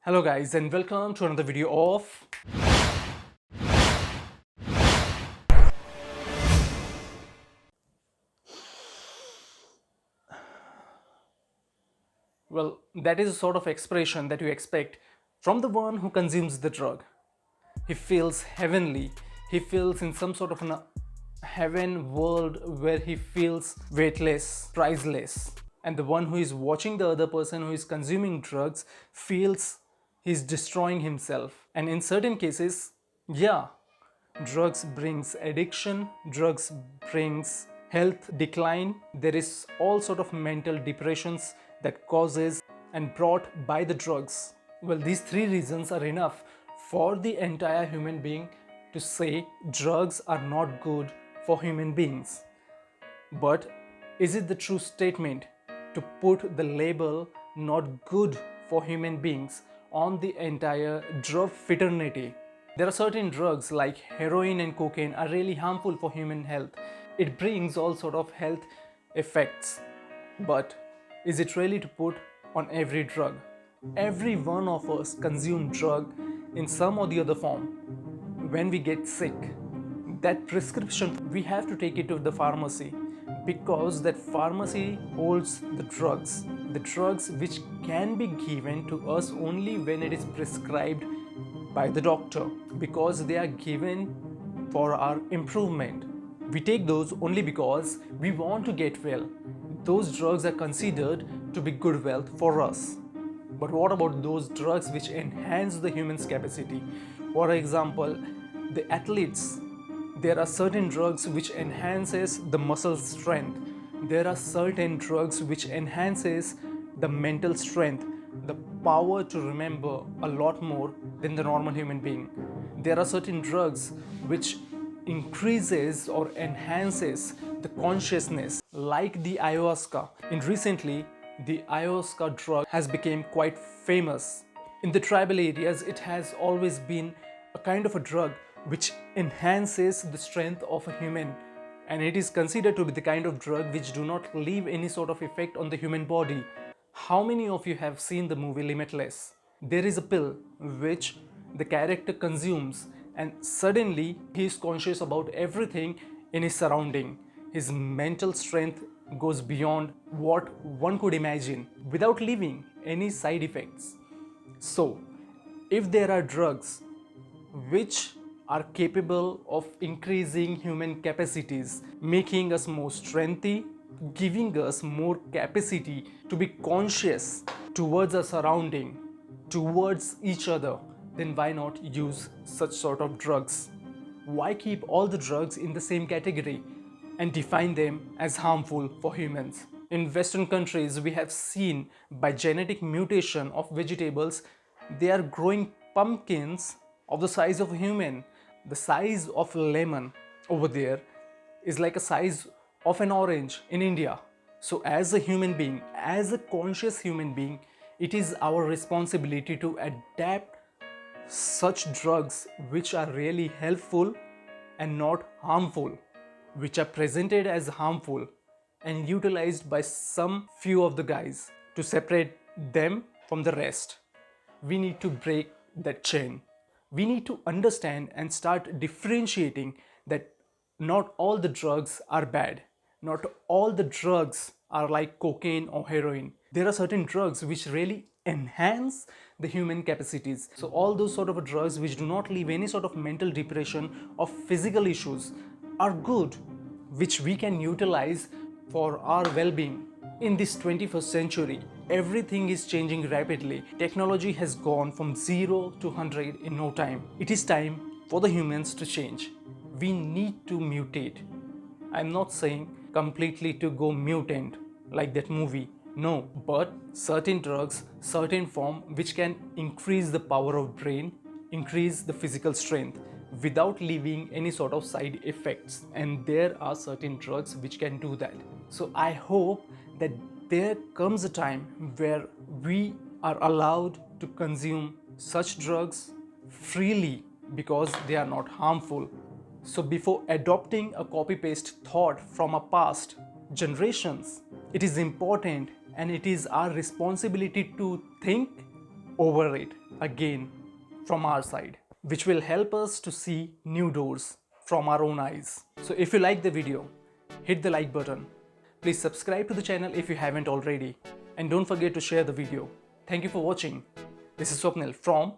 Hello guys and welcome to another video of that is a sort of expression that you expect from the one who consumes the drug. He feels heavenly. He feels in some sort of a heaven world where he feels weightless, priceless. And the one who is watching the other person who is consuming drugs feels he's destroying himself. And in certain cases, yeah, drugs brings addiction, drugs brings health decline. There is all sort of mental depressions that causes and brought by the drugs. Well, these three reasons are enough for the entire human being to say drugs are not good for human beings. But is it the true statement to put the label not good for human beings on the entire drug fraternity? There are certain drugs like heroin and cocaine are really harmful for human health. It brings all sort of health effects. But is it really to put on every drug? Every one of us consume drug in some or the other form. When we get sick, that prescription we have to take it to the pharmacy because that pharmacy holds the drugs which can be given to us only when it is prescribed by the doctor, because they are given for our improvement. We take those only because we want to get well. Those drugs are considered to be good wealth for us. But what about those drugs which enhance the human's capacity? For example, the athletes, there are certain drugs which enhances the muscle strength. There are certain drugs which enhances the mental strength, the power to remember a lot more than the normal human being. There are certain drugs which increases or enhances the consciousness, like the ayahuasca. In recently, the ayahuasca drug has become quite famous. In the tribal areas, it has always been a kind of a drug which enhances the strength of a human, and it is considered to be the kind of drug which do not leave any sort of effect on the human body. How many of you have seen the movie Limitless? There is a pill which the character consumes and suddenly he is conscious about everything in his surrounding. His mental strength goes beyond what one could imagine without leaving any side effects. So, if there are drugs which are capable of increasing human capacities, making us more strengthy, giving us more capacity to be conscious towards our surrounding, towards each other, then why not use such sort of drugs? Why keep all the drugs in the same category and define them as harmful for humans? In Western countries, we have seen by genetic mutation of vegetables, they are growing pumpkins of the size of a human. The size of a lemon over there is like a size of an orange in India. So as a human being, as a conscious human being, it is our responsibility to adapt such drugs which are really helpful and not harmful, which are presented as harmful and utilized by some few of the guys to separate them from the rest. We need to break that chain. We need to understand and start differentiating that not all the drugs are bad. Not all the drugs are like cocaine or heroin. There are certain drugs which really enhance the human capacities. So all those sort of drugs which do not leave any sort of mental depression or physical issues are good, which we can utilize for our well-being. In this 21st century, everything is changing rapidly. Technology has gone from 0 to 100 in no time. It is time for the humans to change. We need to mutate. I'm not saying completely to go mutant like that movie. No, but certain drugs, certain form which can increase the power of brain, increase the physical strength without leaving any sort of side effects. And there are certain drugs which can do that. So I hope that there comes a time where we are allowed to consume such drugs freely because they are not harmful. So before adopting a copy-paste thought from a past generations, it is important and it is our responsibility to think over it. again from our side, which will help us to see new doors from our own eyes. So if you like the video, hit the like button. Please subscribe to the channel if you haven't already. And don't forget to share the video. Thank you for watching. This is Swapnil from